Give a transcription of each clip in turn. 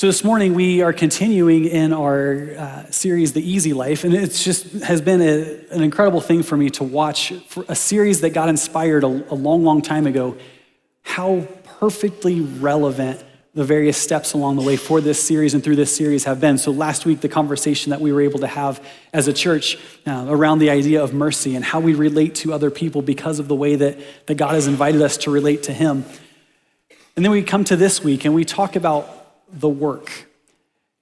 So this morning we are continuing in our series, The Easy Life, and it's just has been an incredible thing for me to watch for a series that got inspired a long, long time ago, how perfectly relevant the various steps along the way for this series and through this series have been. So last week, the conversation that we were able to have as a church around the idea of mercy and how we relate to other people because of the way that God has invited us to relate to him. And then we come to this week and we talk about the work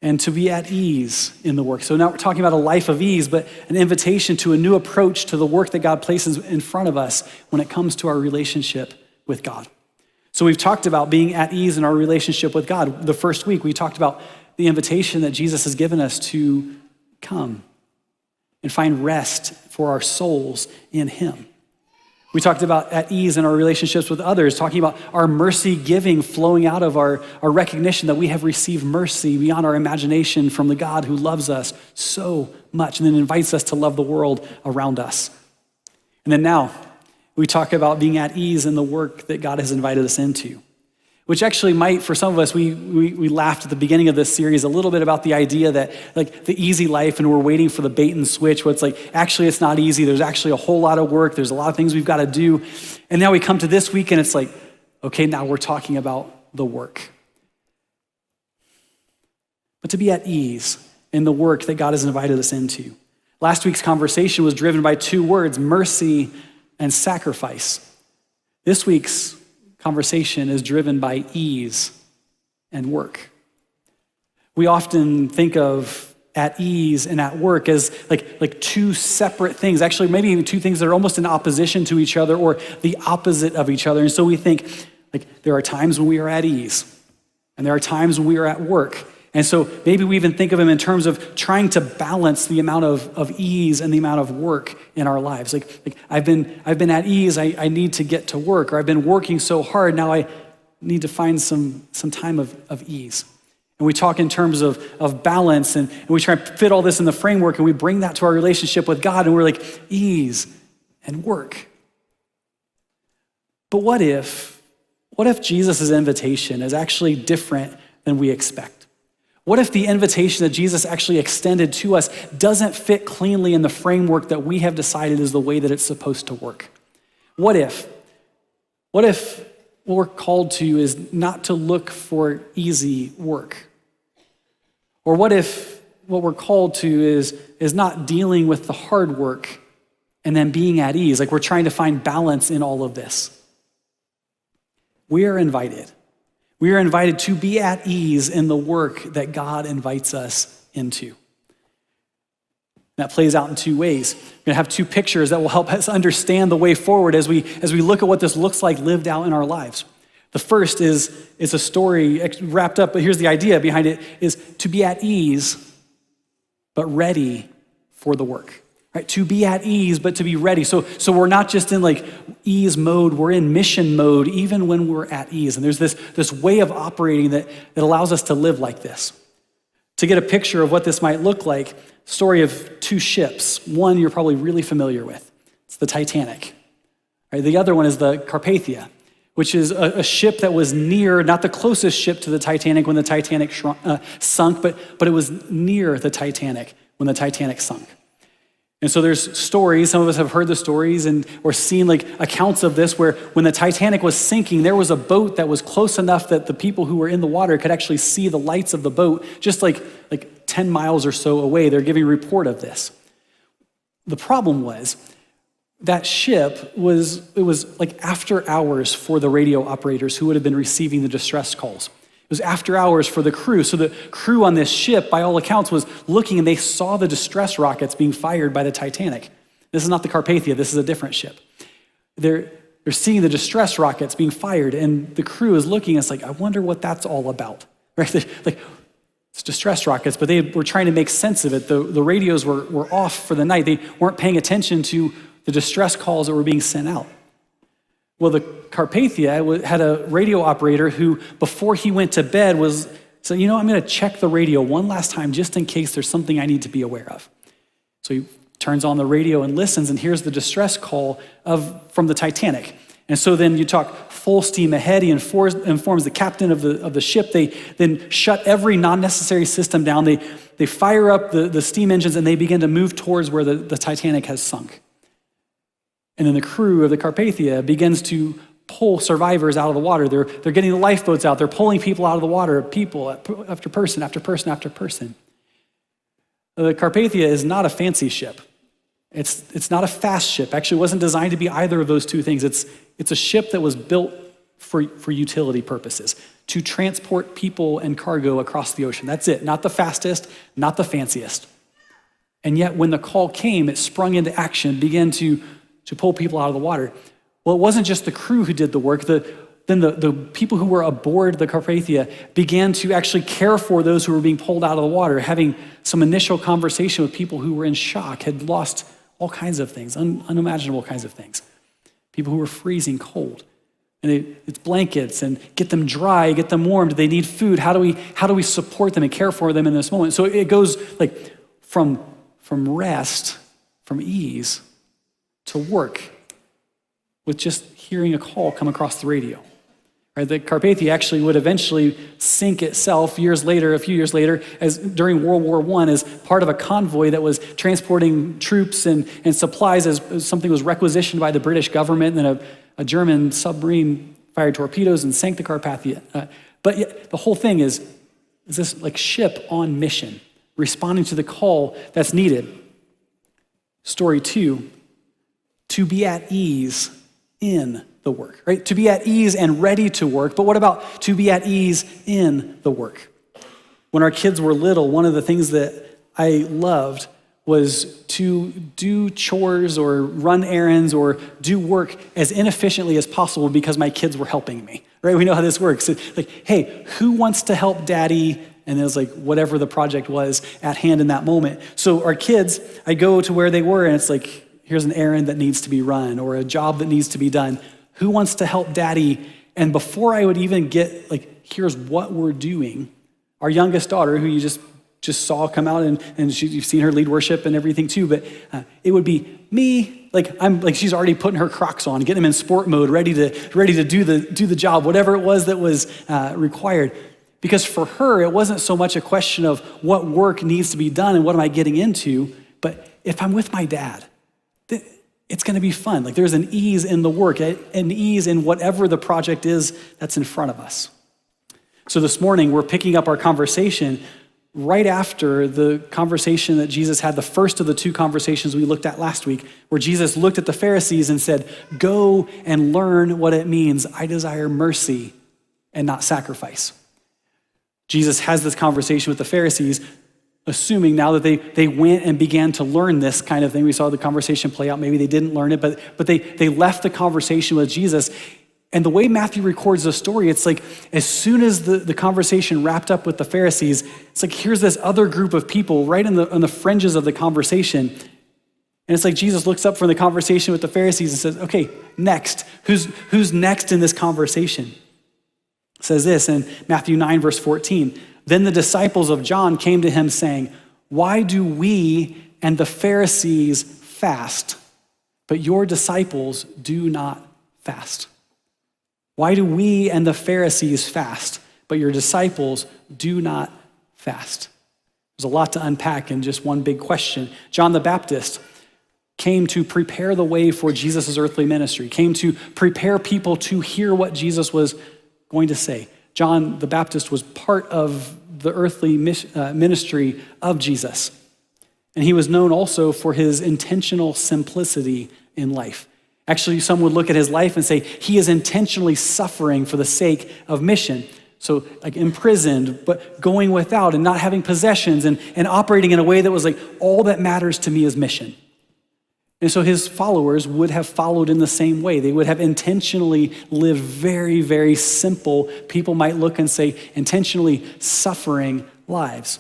and to be at ease in the work. So now we're talking about a life of ease, but an invitation to a new approach to the work that God places in front of us when it comes to our relationship with God. So we've talked about being at ease in our relationship with God. The first week, we talked about the invitation that Jesus has given us to come and find rest for our souls in him. We talked about at ease in our relationships with others, talking about our mercy giving flowing out of our recognition that we have received mercy beyond our imagination from the God who loves us so much and then invites us to love the world around us. And then now we talk about being at ease in the work that God has invited us into, which actually might, for some of us, we laughed at the beginning of this series a little bit about the idea that like the easy life and we're waiting for the bait and switch where it's like, actually it's not easy. There's actually a whole lot of work. There's a lot of things we've got to do. And now we come to this week and it's like, okay, now we're talking about the work. But to be at ease in the work that God has invited us into. Last week's conversation was driven by two words, mercy and sacrifice. This week's conversation is driven by ease and work. We often think of at ease and at work as like two separate things, actually maybe even two things that are almost in opposition to each other or the opposite of each other. And so we think like there are times when we are at ease and there are times when we are at work. And so maybe we even think of them in terms of trying to balance the amount of ease and the amount of work in our lives. Like I've been at ease, I need to get to work, or I've been working so hard, now I need to find some time of ease. And we talk in terms of balance and we try to fit all this in the framework and we bring that to our relationship with God and we're like, ease and work. But what if Jesus' invitation is actually different than we expect? What if the invitation that Jesus actually extended to us doesn't fit cleanly in the framework that we have decided is the way that it's supposed to work? What if what we're called to is not to look for easy work? Or what if what we're called to is not dealing with the hard work and then being at ease? Like we're trying to find balance in all of this. We are invited. We are invited to be at ease in the work that God invites us into. That plays out in two ways. We're going to have two pictures that will help us understand the way forward as we look at what this looks like lived out in our lives. The first is a story wrapped up, but here's the idea behind it, is to be at ease, but ready for the work. Right, to be at ease, but to be ready. So we're not just in like ease mode, we're in mission mode, even when we're at ease. And there's this way of operating that allows us to live like this. To get a picture of what this might look like, story of two ships. One you're probably really familiar with. It's the Titanic. Right, the other one is the Carpathia, which is a ship that was near, not the closest ship to the Titanic when the Titanic sunk, but it was near the Titanic when the Titanic sunk. And so there's stories, some of us have heard the stories or seen like accounts of this where when the Titanic was sinking, there was a boat that was close enough that the people who were in the water could actually see the lights of the boat just like 10 miles or so away. They're giving a report of this. The problem was that ship was like after hours for the radio operators who would have been receiving the distress calls. It was after hours for the crew. So the crew on this ship, by all accounts, was looking and they saw the distress rockets being fired by the Titanic. This is not the Carpathia, this is a different ship. They're seeing the distress rockets being fired and the crew is looking and it's like, I wonder what that's all about, right? Like, it's distress rockets, but they were trying to make sense of it. The radios were off for the night. They weren't paying attention to the distress calls that were being sent out. Well, the Carpathia had a radio operator who, before he went to bed, said, I'm going to check the radio one last time just in case there's something I need to be aware of. So he turns on the radio and listens and hears the distress call from the Titanic. And so then you talk full steam ahead. He informs the captain of the ship. They then shut every non-necessary system down. They fire up the steam engines and they begin to move towards where the Titanic has sunk. And then the crew of the Carpathia begins to pull survivors out of the water. They're getting the lifeboats out. They're pulling people out of the water, people after person, after person, after person. The Carpathia is not a fancy ship. It's not a fast ship. Actually, it wasn't designed to be either of those two things. It's a ship that was built for utility purposes, to transport people and cargo across the ocean. That's it. Not the fastest, not the fanciest. And yet, when the call came, it sprung into action, began to pull people out of the water. Well, it wasn't just the crew who did the work. Then the people who were aboard the Carpathia began to actually care for those who were being pulled out of the water, having some initial conversation with people who were in shock, had lost all kinds of things, unimaginable kinds of things. People who were freezing cold. And it's blankets and get them dry, get them warmed. They need food. How do we support them and care for them in this moment? So it goes like from rest, from ease, to work with just hearing a call come across the radio. Right? The Carpathia actually would eventually sink itself a few years later, as during World War I, as part of a convoy that was transporting troops and supplies as something was requisitioned by the British government, and then a German submarine fired torpedoes and sank the Carpathia. But yet, the whole thing is this like ship on mission, responding to the call that's needed. Story 2, to be at ease in the work, right? To be at ease and ready to work, but what about to be at ease in the work? When our kids were little, one of the things that I loved was to do chores or run errands or do work as inefficiently as possible because my kids were helping me, right? We know how this works. It's like, hey, who wants to help daddy? And it was like whatever the project was at hand in that moment. So our kids, I go to where they were and it's like, here's an errand that needs to be run or a job that needs to be done. Who wants to help daddy? And before I would even get like, here's what we're doing, our youngest daughter, who you just saw come out and you've seen her lead worship and everything too, but it would be me, she's already putting her Crocs on, getting them in sport mode, ready to do the job, whatever it was that was required. Because for her, it wasn't so much a question of what work needs to be done and what am I getting into, but if I'm with my dad, it's going to be fun. Like there's an ease in the work, an ease in whatever the project is that's in front of us. So this morning, we're picking up our conversation right after the conversation that Jesus had, the first of the two conversations we looked at last week, where Jesus looked at the Pharisees and said, go and learn what it means. I desire mercy and not sacrifice. Jesus has this conversation with the Pharisees, assuming now that they went and began to learn this kind of thing. We saw the conversation play out. Maybe they didn't learn it, but they left the conversation with Jesus. And the way Matthew records the story, it's like as soon as the conversation wrapped up with the Pharisees, it's like here's this other group of people right on the fringes of the conversation. And it's like Jesus looks up from the conversation with the Pharisees and says, okay, next. Who's next in this conversation? It says this in Matthew 9, verse 14. Then the disciples of John came to him saying, why do we and the Pharisees fast, but your disciples do not fast? Why do we and the Pharisees fast, but your disciples do not fast? There's a lot to unpack in just one big question. John the Baptist came to prepare the way for Jesus' earthly ministry, came to prepare people to hear what Jesus was going to say. John the Baptist was part of the earthly ministry of Jesus. And he was known also for his intentional simplicity in life. Actually, some would look at his life and say he is intentionally suffering for the sake of mission. So like imprisoned, but going without and not having possessions and operating in a way that was like, all that matters to me is mission. And so his followers would have followed in the same way. They would have intentionally lived very, very simple, people might look and say, intentionally suffering lives.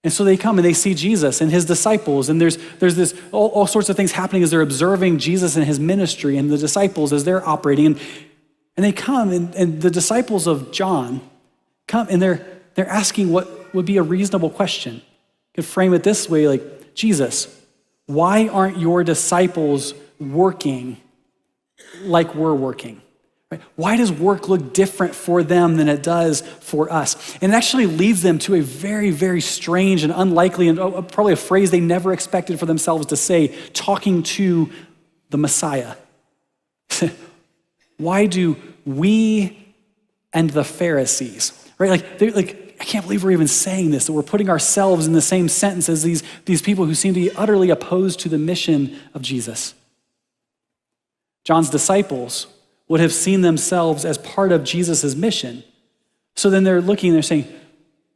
And so they come and they see Jesus and his disciples, and there's this all sorts of things happening as they're observing Jesus and his ministry and the disciples as they're operating. And they come and the disciples of John come and they're asking what would be a reasonable question. You could frame it this way, like, Jesus, why aren't your disciples working like we're working? Right? Why does work look different for them than it does for us? And it actually leads them to a very, very strange and unlikely, and probably a phrase they never expected for themselves to say, talking to the Messiah. Why do we and the Pharisees, right? I can't believe we're even saying this, that we're putting ourselves in the same sentence as these people who seem to be utterly opposed to the mission of Jesus. John's disciples would have seen themselves as part of Jesus' mission. So then they're looking and they're saying,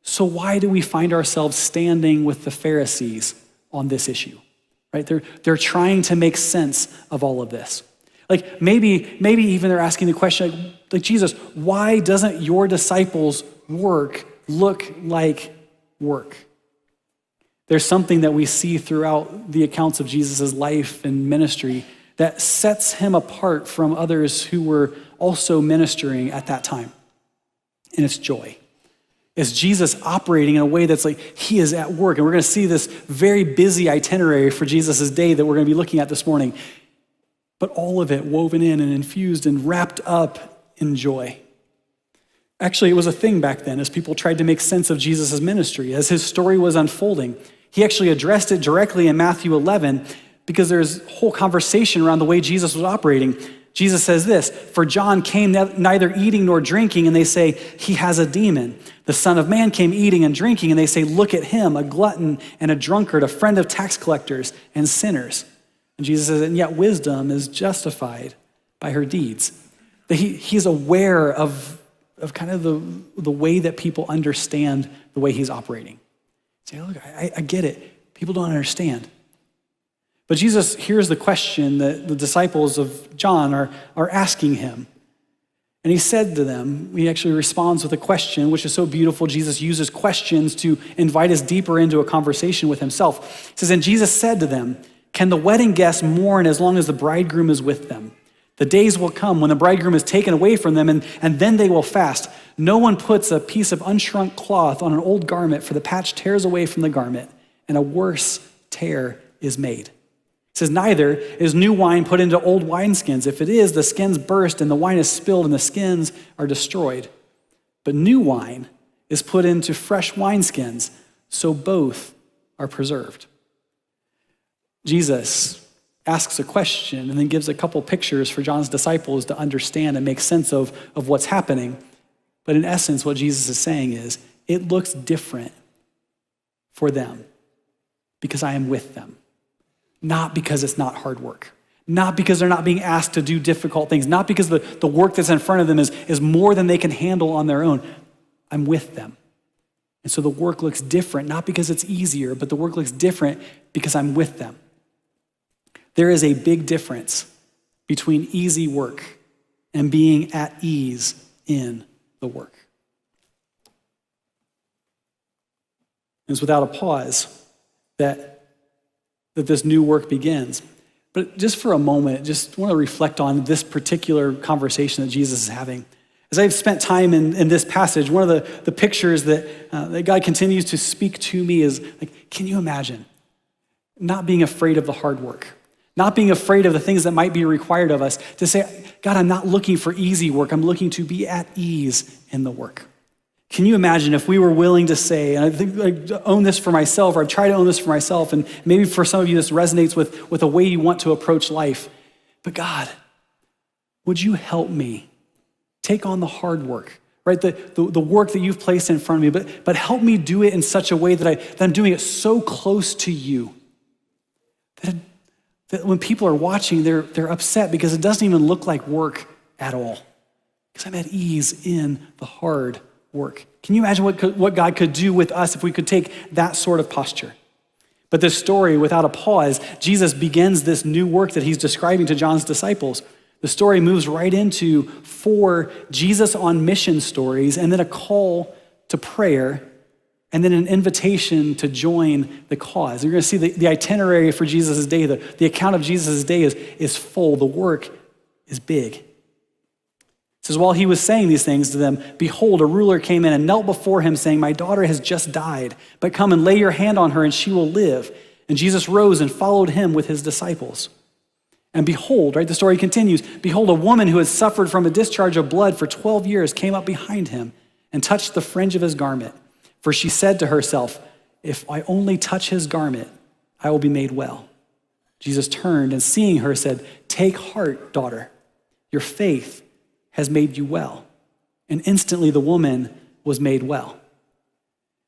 so why do we find ourselves standing with the Pharisees on this issue? Right? They're trying to make sense of all of this. Like maybe even they're asking the question, like Jesus, why doesn't your disciples' work look like work? There's something that we see throughout the accounts of Jesus' life and ministry that sets him apart from others who were also ministering at that time. And it's joy. It's Jesus operating in a way that's like he is at work. And we're going to see this very busy itinerary for Jesus' day that we're going to be looking at this morning. But all of it woven in and infused and wrapped up in joy. Actually, it was a thing back then as people tried to make sense of Jesus' ministry. As his story was unfolding, he actually addressed it directly in Matthew 11 because there's a whole conversation around the way Jesus was operating. Jesus says this, "For John came neither eating nor drinking, and they say, he has a demon. The Son of Man came eating and drinking, and they say, look at him, a glutton and a drunkard, a friend of tax collectors and sinners." And Jesus says, and yet wisdom is justified by her deeds. That he's aware of kind of the way that people understand the way he's operating. Say, look, I get it. People don't understand. But Jesus hears the question that the disciples of John are asking him. And he said to them, he actually responds with a question, which is so beautiful. Jesus uses questions to invite us deeper into a conversation with himself. He says, and Jesus said to them, can the wedding guests mourn as long as the bridegroom is with them? The days will come when the bridegroom is taken away from them, and then they will fast. No one puts a piece of unshrunk cloth on an old garment, for the patch tears away from the garment, and a worse tear is made. It says, neither is new wine put into old wineskins. If it is, the skins burst and the wine is spilled and the skins are destroyed. But new wine is put into fresh wineskins, so both are preserved. Jesus asks a question and then gives a couple pictures for John's disciples to understand and make sense of what's happening. But in essence, what Jesus is saying is, it looks different for them because I am with them. Not because it's not hard work. Not because they're not being asked to do difficult things. Not because the work that's in front of them is more than they can handle on their own. I'm with them. And so the work looks different, not because it's easier, but the work looks different because I'm with them. There is a big difference between easy work and being at ease in the work. It's without a pause that this new work begins. But just for a moment, just want to reflect on this particular conversation that Jesus is having. As I've spent time in this passage, one of the pictures that God continues to speak to me is, like, can you imagine not being afraid of the hard work? Not being afraid of the things that might be required of us, to say, God, I'm not looking for easy work. I'm looking to be at ease in the work. Can you imagine if we were willing to say, and I think I own this for myself, or I try to own this for myself, and maybe for some of you this resonates with the way you want to approach life. But God, would you help me take on the hard work, right? The work that you've placed in front of me, but help me do it in such a way that I'm doing it so close to you that when people are watching, they're upset because it doesn't even look like work at all. Because I'm at ease in the hard work. Can you imagine what God could do with us if we could take that sort of posture? But this story, without a pause, Jesus begins this new work that he's describing to John's disciples. The story moves right into 4 Jesus on mission stories, and then a call to prayer, and then an invitation to join the cause. You're going to see the itinerary for Jesus' day, the account of Jesus' day is full. The work is big. It says, while he was saying these things to them, behold, a ruler came in and knelt before him, saying, my daughter has just died, but come and lay your hand on her and she will live. And Jesus rose and followed him with his disciples. And behold, right, the story continues, behold, a woman who had suffered from a discharge of blood for 12 years came up behind him and touched the fringe of his garment. For she said to herself, if I only touch his garment, I will be made well. Jesus turned and seeing her said, take heart, daughter, your faith has made you well. And instantly the woman was made well.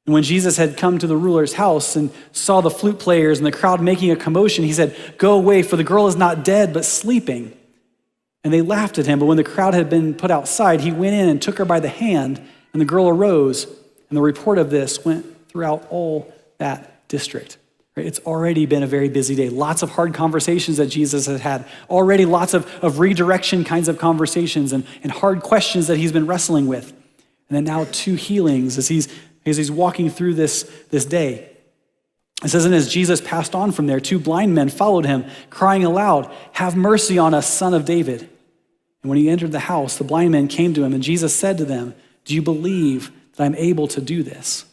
And when Jesus had come to the ruler's house and saw the flute players and the crowd making a commotion, he said, go away, for the girl is not dead, but sleeping. And they laughed at him, but when the crowd had been put outside, he went in and took her by the hand, and the girl arose. And the report of this went throughout all that district. Right? It's already been a very busy day. Lots of hard conversations that Jesus has had. Already lots of redirection kinds of conversations and hard questions that he's been wrestling with. And then now 2 healings as he's walking through this day. It says, and as Jesus passed on from there, 2 blind men followed him, crying aloud, have mercy on us, Son of David. And when he entered the house, the blind men came to him, and Jesus said to them, do you believe that I'm able to do this?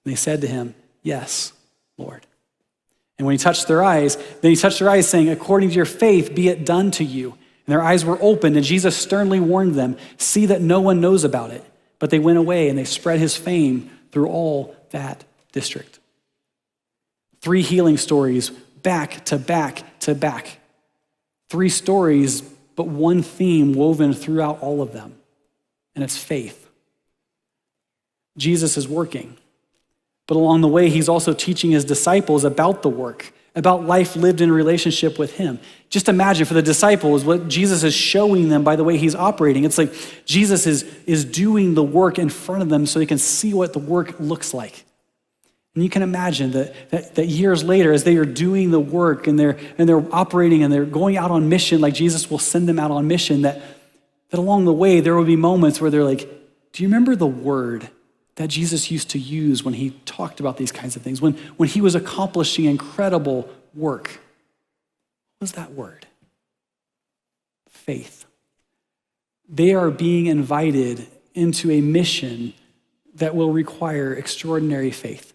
And they said to him, yes, Lord. And when he touched their eyes, saying, according to your faith, be it done to you. And their eyes were opened, and Jesus sternly warned them, see that no one knows about it. But they went away, and they spread his fame through all that district. 3 healing stories, back to back to back. 3 stories, but one theme woven throughout all of them, and it's faith. Jesus is working, but along the way, he's also teaching his disciples about the work, about life lived in relationship with him. Just imagine for the disciples what Jesus is showing them by the way he's operating. It's like Jesus is doing the work in front of them so they can see what the work looks like. And you can imagine that years later, as they are doing the work and they're operating and they're going out on mission, like Jesus will send them out on mission, that along the way, there will be moments where they're like, do you remember the word that Jesus used to use when he talked about these kinds of things, when he was accomplishing incredible work? What was that word? Faith. They are being invited into a mission that will require extraordinary faith.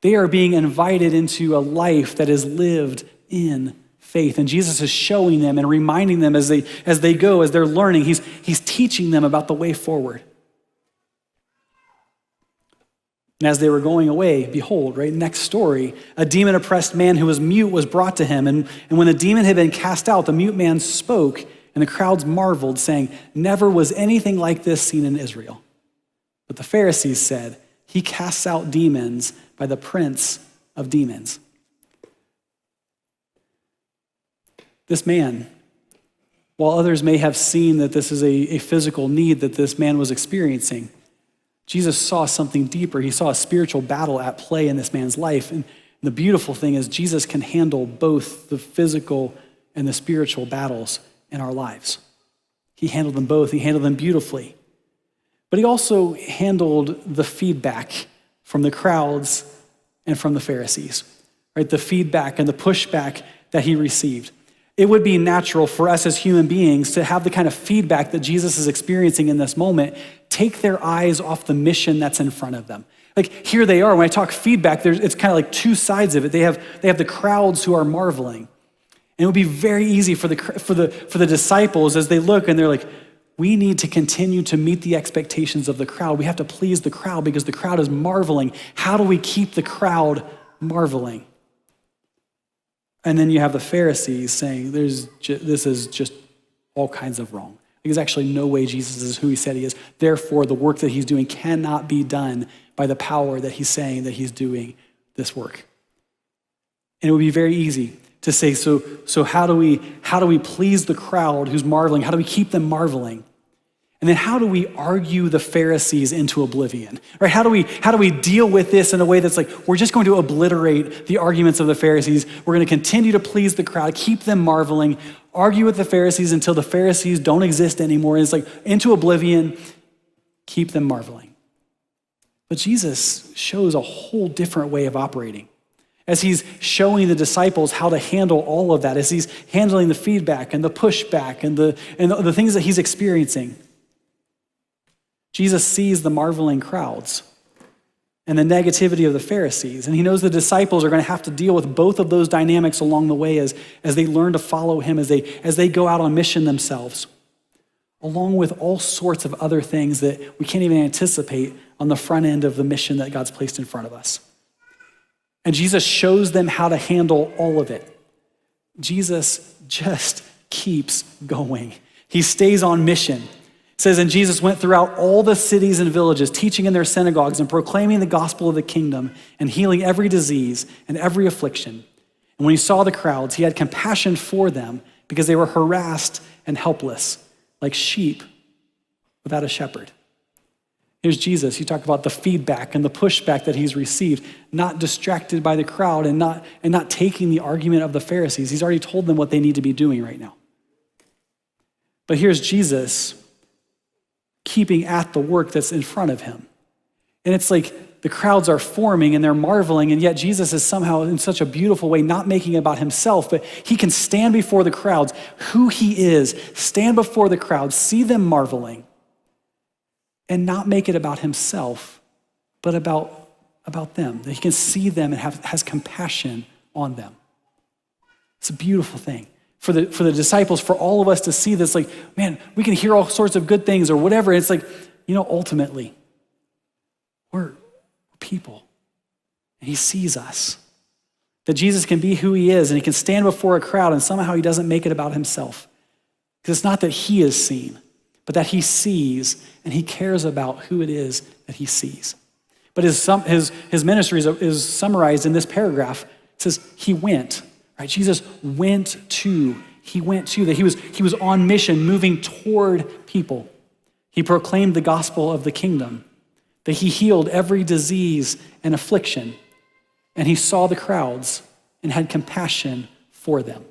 They are being invited into a life that is lived in faith. And Jesus is showing them and reminding them as they go, as they're learning, he's teaching them about the way forward. And as they were going away, behold, right, next story, a demon-oppressed man who was mute was brought to him. And when the demon had been cast out, the mute man spoke, and the crowds marveled, saying, never was anything like this seen in Israel. But the Pharisees said, he casts out demons by the prince of demons. This man, while others may have seen that this is a physical need that this man was experiencing, Jesus saw something deeper. He saw a spiritual battle at play in this man's life. And the beautiful thing is Jesus can handle both the physical and the spiritual battles in our lives. He handled them both. He handled them beautifully. But he also handled the feedback from the crowds and from the Pharisees, right? The feedback and the pushback that he received. It would be natural for us as human beings to have the kind of feedback that Jesus is experiencing in this moment take their eyes off the mission that's in front of them. Like here they are. When I talk feedback, it's kind of like 2 sides of it. They have the crowds who are marveling. And it would be very easy for the disciples as they look and they're like, we need to continue to meet the expectations of the crowd. We have to please the crowd because the crowd is marveling. How do we keep the crowd marveling? And then you have the Pharisees saying, this is just all kinds of wrong. There's actually no way Jesus is who he said he is. Therefore, the work that he's doing cannot be done by the power that he's saying that he's doing this work. And it would be very easy to say, so how do we please the crowd who's marveling? How do we keep them marveling? And then how do we argue the Pharisees into oblivion? Right? How do we deal with this in a way that's like, we're just going to obliterate the arguments of the Pharisees. We're going to continue to please the crowd, keep them marveling, argue with the Pharisees until the Pharisees don't exist anymore. And it's like into oblivion, keep them marveling. But Jesus shows a whole different way of operating. As he's showing the disciples how to handle all of that, as he's handling the feedback and the pushback and the things that he's experiencing, Jesus sees the marveling crowds, and the negativity of the Pharisees. And he knows the disciples are going to have to deal with both of those dynamics along the way as they learn to follow him, as they go out on mission themselves, along with all sorts of other things that we can't even anticipate on the front end of the mission that God's placed in front of us. And Jesus shows them how to handle all of it. Jesus just keeps going. He stays on mission. It says, and Jesus went throughout all the cities and villages, teaching in their synagogues and proclaiming the gospel of the kingdom and healing every disease and every affliction. And when he saw the crowds, he had compassion for them because they were harassed and helpless, like sheep without a shepherd. Here's Jesus. You talk about the feedback and the pushback that he's received, not distracted by the crowd and not taking the argument of the Pharisees. He's already told them what they need to be doing right now. But here's Jesus keeping at the work that's in front of him. And it's like the crowds are forming and they're marveling, and yet Jesus is somehow in such a beautiful way not making it about himself, but he can stand before the crowds, who he is, stand before the crowds, see them marveling, and not make it about himself, but about them. That he can see them and has compassion on them. It's a beautiful thing. For the disciples, for all of us to see this, like, man, we can hear all sorts of good things or whatever. It's like, ultimately, we're people. And he sees us. That Jesus can be who he is and he can stand before a crowd and somehow he doesn't make it about himself. Because it's not that he is seen, but that he sees and he cares about who it is that he sees. But his ministry is summarized in this paragraph. It says, he went. Right? Jesus went to, that he was on mission, moving toward people. He proclaimed the gospel of the kingdom, that he healed every disease and affliction, and he saw the crowds and had compassion for them.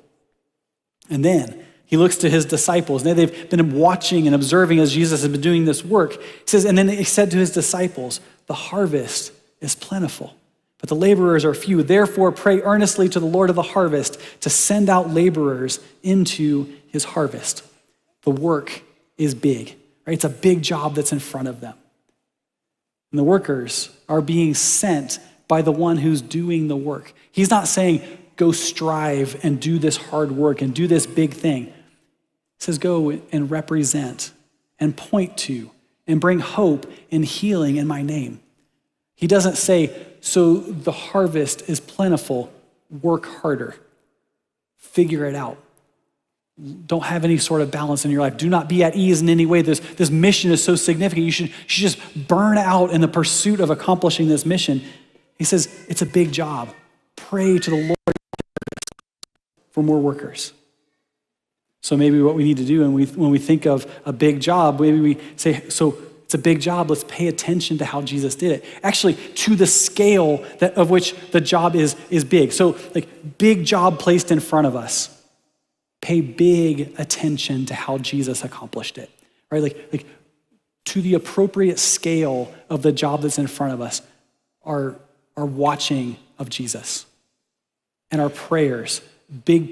And then he looks to his disciples. Now they've been watching and observing as Jesus has been doing this work. He says, and then he said to his disciples, the harvest is plentiful, but the laborers are few. Therefore, pray earnestly to the Lord of the harvest to send out laborers into his harvest. The work is big, right? It's a big job that's in front of them. And the workers are being sent by the one who's doing the work. He's not saying, go strive and do this hard work and do this big thing. He says, go and represent and point to and bring hope and healing in my name. He doesn't say, so the harvest is plentiful, work harder, figure it out. Don't have any sort of balance in your life. Do not be at ease in any way. This mission is so significant. You should just burn out in the pursuit of accomplishing this mission. He says, it's a big job. Pray to the Lord for more workers. So maybe what we need to do when we think of a big job, maybe we say, so it's a big job, let's pay attention to how Jesus did it. Actually, to the scale of which the job is big. So like big job placed in front of us. Pay big attention to how Jesus accomplished it, right? Like to the appropriate scale of the job that's in front of us, our watching of Jesus and our prayers, big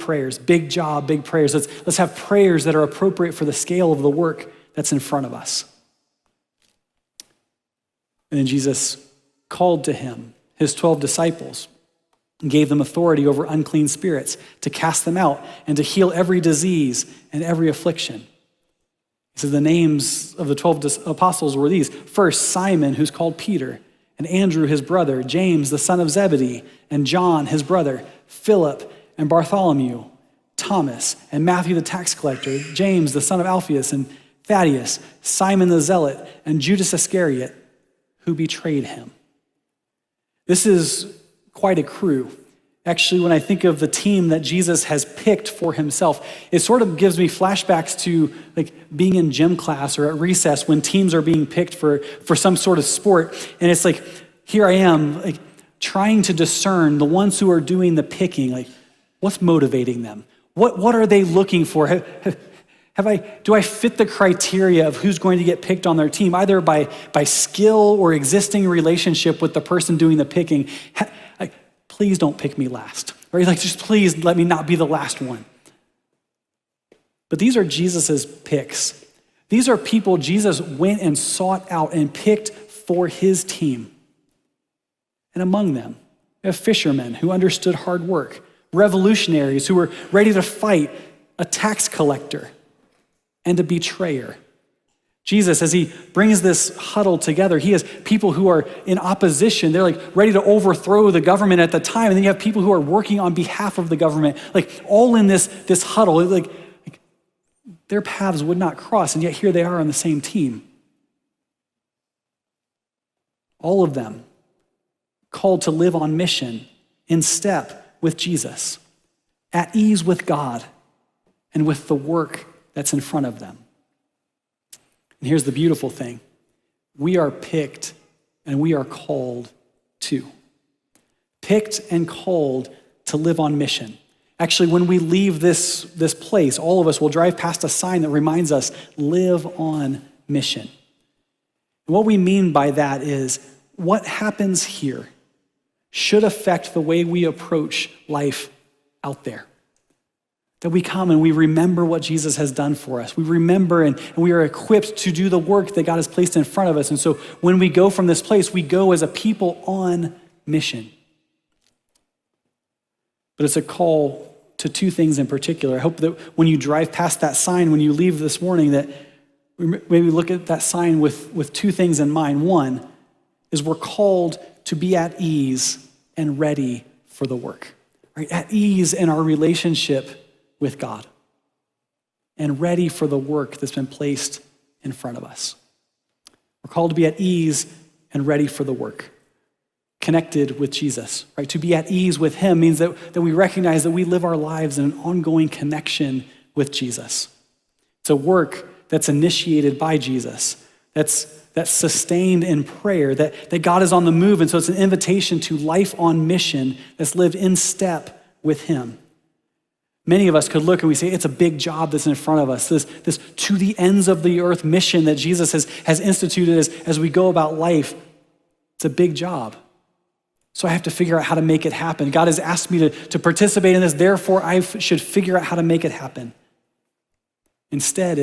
job, big prayers. Let's have prayers that are appropriate for the scale of the work that's in front of us. And then Jesus called to him his 12 disciples and gave them authority over unclean spirits to cast them out and to heal every disease and every affliction. He says the names of the 12 apostles were these. First, Simon, who's called Peter, and Andrew, his brother, James, the son of Zebedee, and John, his brother, Philip, and Bartholomew, Thomas, and Matthew the tax collector, James, the son of Alphaeus, and Thaddeus, Simon the zealot, and Judas Iscariot, who betrayed him. This is quite a crew. Actually, when I think of the team that Jesus has picked for himself, it sort of gives me flashbacks to like being in gym class or at recess when teams are being picked for some sort of sport. And it's like, here I am, like trying to discern the ones who are doing the picking, like what's motivating them? What are they looking for? Do I fit the criteria of who's going to get picked on their team, either by skill or existing relationship with the person doing the picking? Please don't pick me last. Or like, just please let me not be the last one. But these are Jesus's picks. These are people Jesus went and sought out and picked for his team. And among them, we have fishermen who understood hard work, revolutionaries who were ready to fight a tax collector and a betrayer. Jesus, as he brings this huddle together, he has people who are in opposition. They're like ready to overthrow the government at the time. And then you have people who are working on behalf of the government, like all in this huddle. Like their paths would not cross, and yet here they are on the same team. All of them called to live on mission, in step with Jesus, at ease with God, and with the work that's in front of them. And here's the beautiful thing. We are picked and we are called to. Picked and called to live on mission. Actually, when we leave this place, all of us will drive past a sign that reminds us, live on mission. And what we mean by that is what happens here should affect the way we approach life out there. That we come and we remember what Jesus has done for us. We remember and we are equipped to do the work that God has placed in front of us. And so when we go from this place, we go as a people on mission. But it's a call to two things in particular. I hope that when you drive past that sign, when you leave this morning, that maybe look at that sign with two things in mind. One is we're called to be at ease and ready for the work. Right? At ease in our relationship with God, and ready for the work that's been placed in front of us. We're called to be at ease and ready for the work, connected with Jesus, right? To be at ease with him means that we recognize that we live our lives in an ongoing connection with Jesus. It's a work that's initiated by Jesus, that's sustained in prayer, that God is on the move, and so it's an invitation to life on mission that's lived in step with him. Many of us could look and we say, it's a big job that's in front of us, this to the ends of the earth mission that Jesus has instituted as we go about life. It's a big job. So I have to figure out how to make it happen. God has asked me to participate in this, therefore I should figure out how to make it happen. Instead,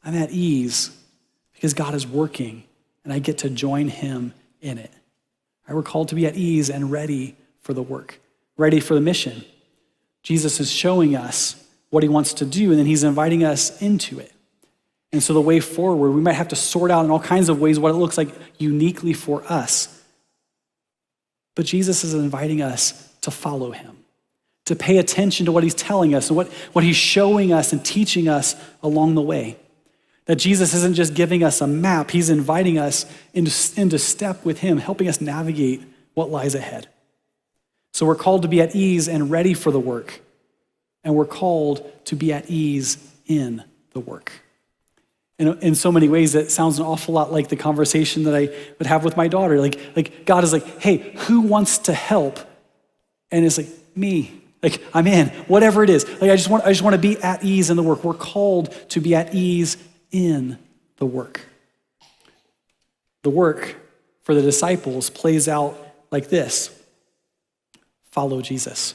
I'm at ease because God is working and I get to join him in it. We're called to be at ease and ready for the work, ready for the mission. Jesus is showing us what he wants to do, and then he's inviting us into it. And so the way forward, we might have to sort out in all kinds of ways what it looks like uniquely for us. But Jesus is inviting us to follow him, to pay attention to what he's telling us and what he's showing us and teaching us along the way. That Jesus isn't just giving us a map, he's inviting us into step with him, helping us navigate what lies ahead. So we're called to be at ease and ready for the work. And we're called to be at ease in the work. And in so many ways, that sounds an awful lot like the conversation that I would have with my daughter. Like God is like, hey, who wants to help? And it's like, me. Like, I'm in, whatever it is. Like, I just want to be at ease in the work. We're called to be at ease in the work. The work for the disciples plays out like this. Follow Jesus,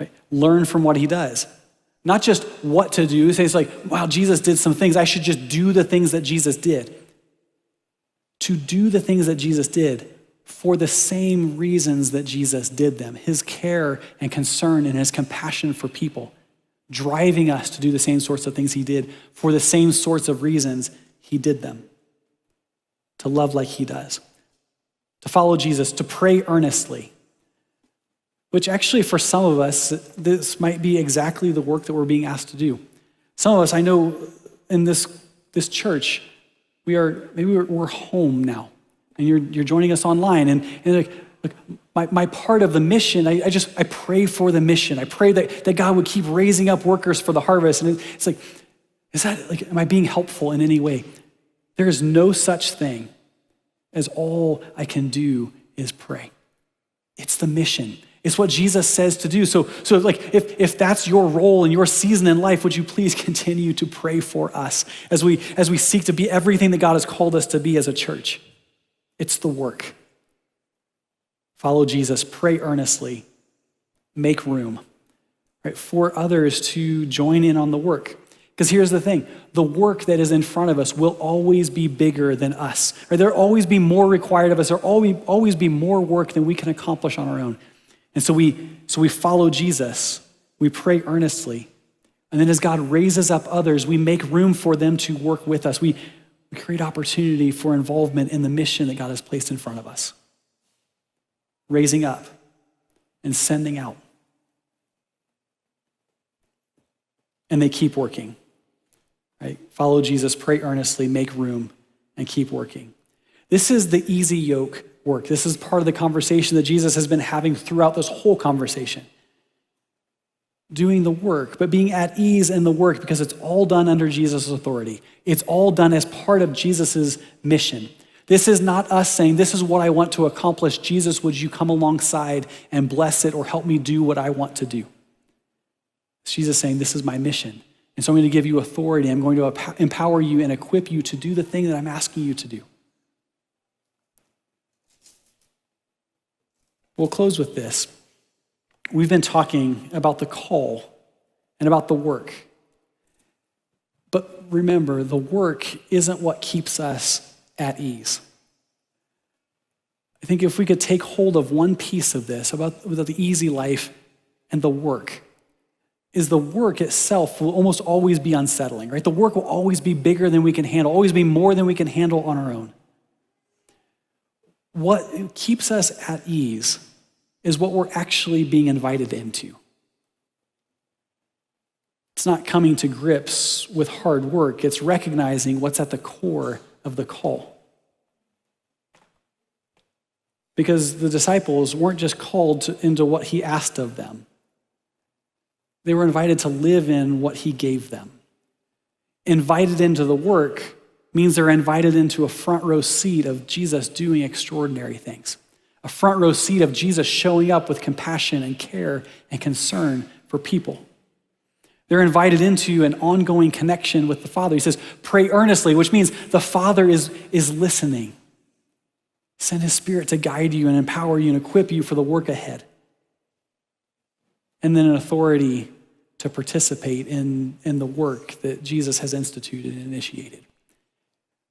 right? Learn from what he does. Not just what to do. Say it's like, wow, Jesus did some things. I should just do the things that Jesus did. To do the things that Jesus did for the same reasons that Jesus did them. His care and concern and his compassion for people, driving us to do the same sorts of things he did for the same sorts of reasons he did them. To love like he does. To follow Jesus, to pray earnestly. Which actually for some of us, this might be exactly the work that we're being asked to do. Some of us, I know in this church, we're home now. And you're joining us online. And like my part of the mission, I pray for the mission. I pray that God would keep raising up workers for the harvest. And it's like, am I being helpful in any way? There is no such thing as all I can do is pray. It's the mission. It's what Jesus says to do. So like if that's your role and your season in life, would you please continue to pray for us as we seek to be everything that God has called us to be as a church? It's the work. Follow Jesus, pray earnestly, make room, right, for others to join in on the work. Because here's the thing, the work that is in front of us will always be bigger than us. Right? There'll always be more required of us. There'll always be more work than we can accomplish on our own. And so we follow Jesus. We pray earnestly. And then as God raises up others, we make room for them to work with us. We create opportunity for involvement in the mission that God has placed in front of us. Raising up and sending out. And they keep working, right? Follow Jesus, pray earnestly, make room, and keep working. This is the easy yoke work. This is part of the conversation that Jesus has been having throughout this whole conversation. Doing the work, but being at ease in the work because it's all done under Jesus' authority. It's all done as part of Jesus' mission. This is not us saying, this is what I want to accomplish. Jesus, would you come alongside and bless it or help me do what I want to do? It's Jesus saying, this is my mission. And so I'm going to give you authority. I'm going to empower you and equip you to do the thing that I'm asking you to do. We'll close with this. We've been talking about the call and about the work. But remember, the work isn't what keeps us at ease. I think if we could take hold of one piece of this about the easy life and the work, is the work itself will almost always be unsettling, right? The work will always be bigger than we can handle, always be more than we can handle on our own. What keeps us at ease is what we're actually being invited into. It's not coming to grips with hard work, it's recognizing what's at the core of the call. Because the disciples weren't just called into what he asked of them. They were invited to live in what he gave them. Invited into the work means they're invited into a front row seat of Jesus doing extraordinary things. A front row seat of Jesus showing up with compassion and care and concern for people. They're invited into an ongoing connection with the Father. He says, pray earnestly, which means the Father is listening. Send his Spirit to guide you and empower you and equip you for the work ahead. And then an authority to participate in the work that Jesus has instituted and initiated.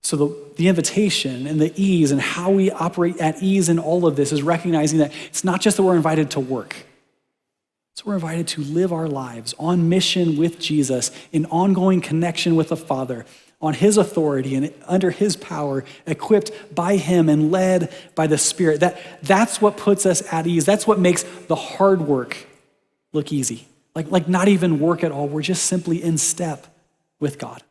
So the invitation and the ease and how we operate at ease in all of this is recognizing that it's not just that we're invited to work. So we're invited to live our lives on mission with Jesus, in ongoing connection with the Father, on his authority and under his power, equipped by him and led by the Spirit. That's what puts us at ease. That's what makes the hard work look easy. Like not even work at all. We're just simply in step with God.